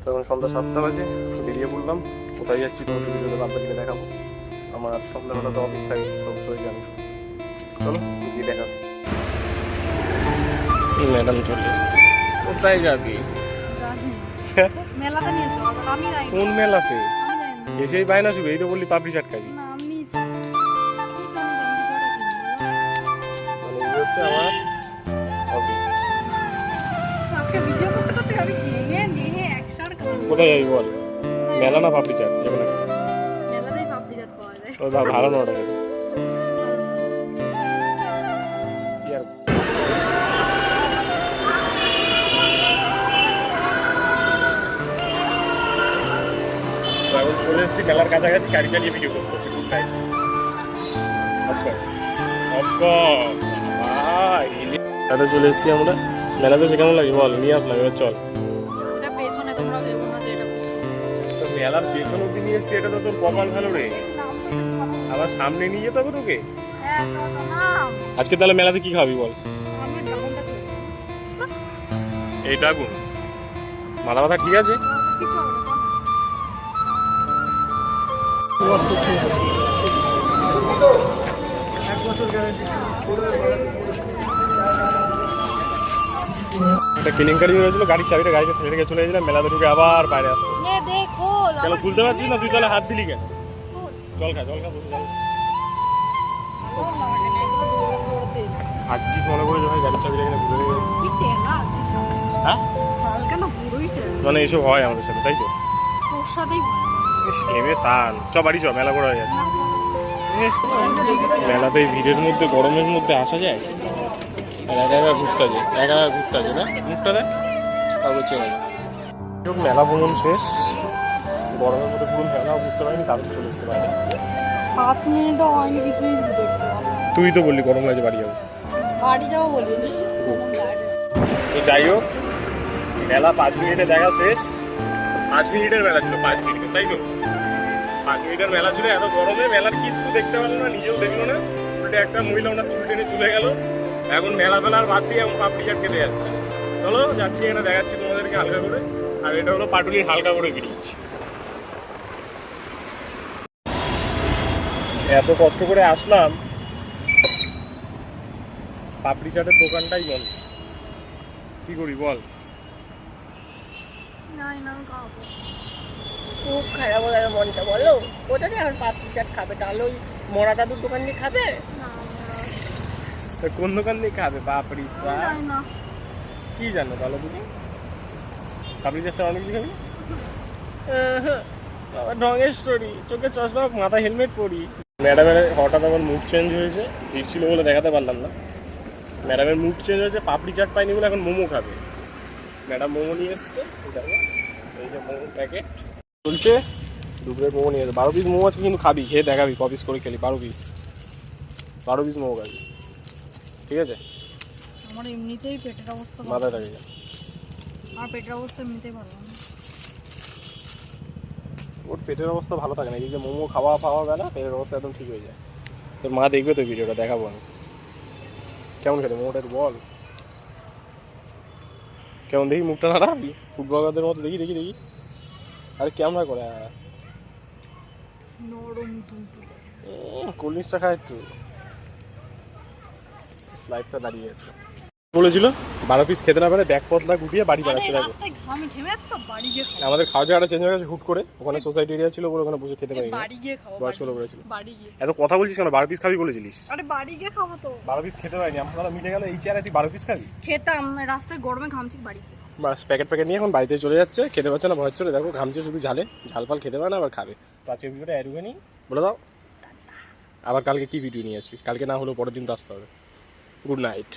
তখন সন্ধ্যা 7টা বাজে, বেরিয়ে পড়লাম। কোথায় যাচ্ছি তোমাকে ভিডিওতে বাদবাকিটা দেখাবো। আমার সন্ধ্যাবেলা তো অফিস থাকে, অবশ্যই জানি। চলো গিয়ে দেখাবো। ম্যাডাম চলে এসছে। কোথায় যাবি? মেলাতে নিয়ে চল। আমি যাই। কোন মেলাতে? আমি যাই না। এসেই পাই না শুধু, এই তো বললি পাপড়ি চাট খাবি। না আমি চল। তুই চল না, আমি চড়া কিনবো। মানে এই হচ্ছে আমার অফিস। আজকে ভিডিও করতে করতে আমি কিনে নিয়ে একসার খাবো। কোথায় যাবি বল? মেলা না পাপড়ি চাট যাবে না? মেলাতেই পাপড়ি চাট পাওয়া যায়। ও ভালো না ওটা খেতে। কি আর এখন চলে এসেছি মেলার কাছাকাছি, গাড়ি চালিয়ে ভিডিও করতে গুড নাইট। মেলাতে চলে এসেছি আমরা। মেলাতে সে কেমন লাগে বল, নিয়ে আসলাম, এবার চল। এটা পেছনে তোমরা ভেবো না যে এটা তো মেলার পেছন অব্দি নিয়ে এসেছি, এটা তো তোর কপাল ভালো রে। আবার সামনে নিয়ে যেতে হবে তোকে। হ্যাঁ চল না। আজকে তাহলে মেলাতে কি খাবি বল? আমি ডাউনটা চল। এইটা গুণ মাথা মাথা ঠিক আছে। কিছু হবে না। একটা কেলেঙ্কারি হয়েছিল, গাড়ির চাবিটা গাড়িতে ফেলে রেখে চলে গেছিলাম, মেলাতে ঢুকে আবার বাইরে আসতে। নে দেখো। কেন খুলতে পারছিস না তুই? তাহলে হাত দিলি কেন? জল খা, জল খা, বসে জল। হাত দিস মনে করে যে ভাই গাড়ির চাবিটা এখানে ঘুরে গেছে। হ্যাঁ হালকা না পুরোই মানে এইসব হয় আমাদের সাথে, তাই তো? তোর সাথেই এমে সান চ বাড়ি চ, মেলা ঘোরা হয়ে যাচ্ছে। মেলাতে এই ভিড়ের মধ্যে গরমের মধ্যে আসা যায়? একা একা ঘুরতে যায়, একা একা ঘুরতে আছে না মুখটা দেখ, তারপর চলে যায়। মেলা ভ্রমণ শেষ, গরমের মধ্যে পুরো মেলাও ঘুরতে পারিনি, তারপর চলে এসছে বাইরে। 5 মিনিটও হয়নি কিছুই দেখতে তুই তো বললি গরম লাগছে বাড়ি যাবো। বাড়ি যাবো বলিনি। তো যাই হোক, মেলা 5 মিনিটে দেখা শেষ। 5 মিনিটের মেলা ছিল, 5 মিনিটের, তাই তো? 5 মিনিটের মেলা ছিল, এত গরমে মেলার কিছু দেখতে পারলো না, নিজেও দেখলো না। উল্টে একটা মহিলা ওনার চুল টেনে চলে গেল। এখন মেলা ফেলার বাদ দিয়ে এখন পাপড়ি চাট খেতে যাচ্ছে। চলো যাচ্ছি, এখানে দেখাচ্ছি তোমাদেরকে হালকা করে। আর এটা হলো পাটুলির হালকা করে ব্রিজ। এত কষ্ট করে আসলাম, পাপড়ি চাটের দোকানটাই বন্ধ। কি করি বল? খুব খারাপ হয়ে গেল মনটা, বলো ওটা দিয়ে এখন পাপড়ি চাট খাবে, তাহলে ওই মরা দাদুর দোকান দিয়ে খাবে। তা কোন দোকান দিয়ে খাবে পাপড়ি চাট? কি জানো তাহলে তুমি? পাপড়ি চাট অনেক কিছু খাবি? আবার ঢঙেশ্বরী, চোখে চশমা, মাথায় হেলমেট পরি। ম্যাডামের হঠাৎ আমার মুড চেঞ্জ হয়েছে, ভিড় ছিল বলে দেখাতে পারলাম না। ম্যাডামের মুড চেঞ্জ হয়েছে, পাপড়ি চাট পাইনি বলে এখন মোমো খাবে। ম্যাডাম মোমো নিয়ে এসছে, এই যে মোমো প্যাকেট চলছে। দুপুরের মোমো নিয়ে এসছে, 12 পিস মোমো আছে, কিন্তু খাবি, খেয়ে দেখাবি ক পিস করে খেলি। 12 পিস মোমো খাবি, ঠিক আছে? আমার এমনিতেই পেটের অবস্থা মাথায় থাকে যা। আমার পেটের অবস্থা এমনিতেই ভালো না। ওর পেটের অবস্থা ভালো থাকে না, এই যে মোমো খাওয়া বেলা পেটের অবস্থা একদম ঠিক হয়ে যায়। তোর মা দেখবে তো ভিডিওটা, দেখাবো আমি কেমন খেলে মোমোটা, একটু বল কেমন। দেখি মুখটা না রাখবি ফুটবলারদের মতো, দেখি দেখি দেখি। আরে কেমন করে নরম তুলতুলে। কোল্ড ড্রিঙ্কসটা খা একটু। লাইফটা দাঁড়িয়ে আছে। বলেছিল 12 পিস খেতে না পারে ব্যাগ পথলা গুটিয়ে বাড়ি বেড়াচ্ছে। দেখো আমি ঘেমে আছি তো, বাড়ি গিয়ে খাবো। আমাদের খাওয়া জায়গাটা চেঞ্জ হয়ে গেছে হুট করে। ওখানে সোসাইটি এরিয়া ছিল বলে ওখানে বসে খেতে পারি না। বাড়ি গিয়ে খাবো। বয়স্ক লোক ছিল। বাড়ি গিয়ে। এত কথা বলছিস কেন? 12 পিস খাবি বলেছিলিস। আরে বাড়ি গিয়ে খাবো তো। 12 পিস খেতে পারিনি, আমরা মিলে গেল এই চেয়ারে তুই 12 পিস খাবি? খেতাম, রাস্তায় গরমে ঘামছি, বাড়ি গিয়ে খাবো। বাস প্যাকেট নিয়ে এখন বাড়িতে চলে যাচ্ছে। খেতে পারছে না, ভয় চলে, দেখো ঘামছে শুধু ঝালে, ঝাল ফাল খেতে পারে না, আবার খাবে। তো আজকে ভিডিওটা এরকমই বলে দাও। আবার কালকে কি ভিডিও নিয়ে আসবি? কালকে না হলেও পরের দিন তো আসতে হবে। Good night.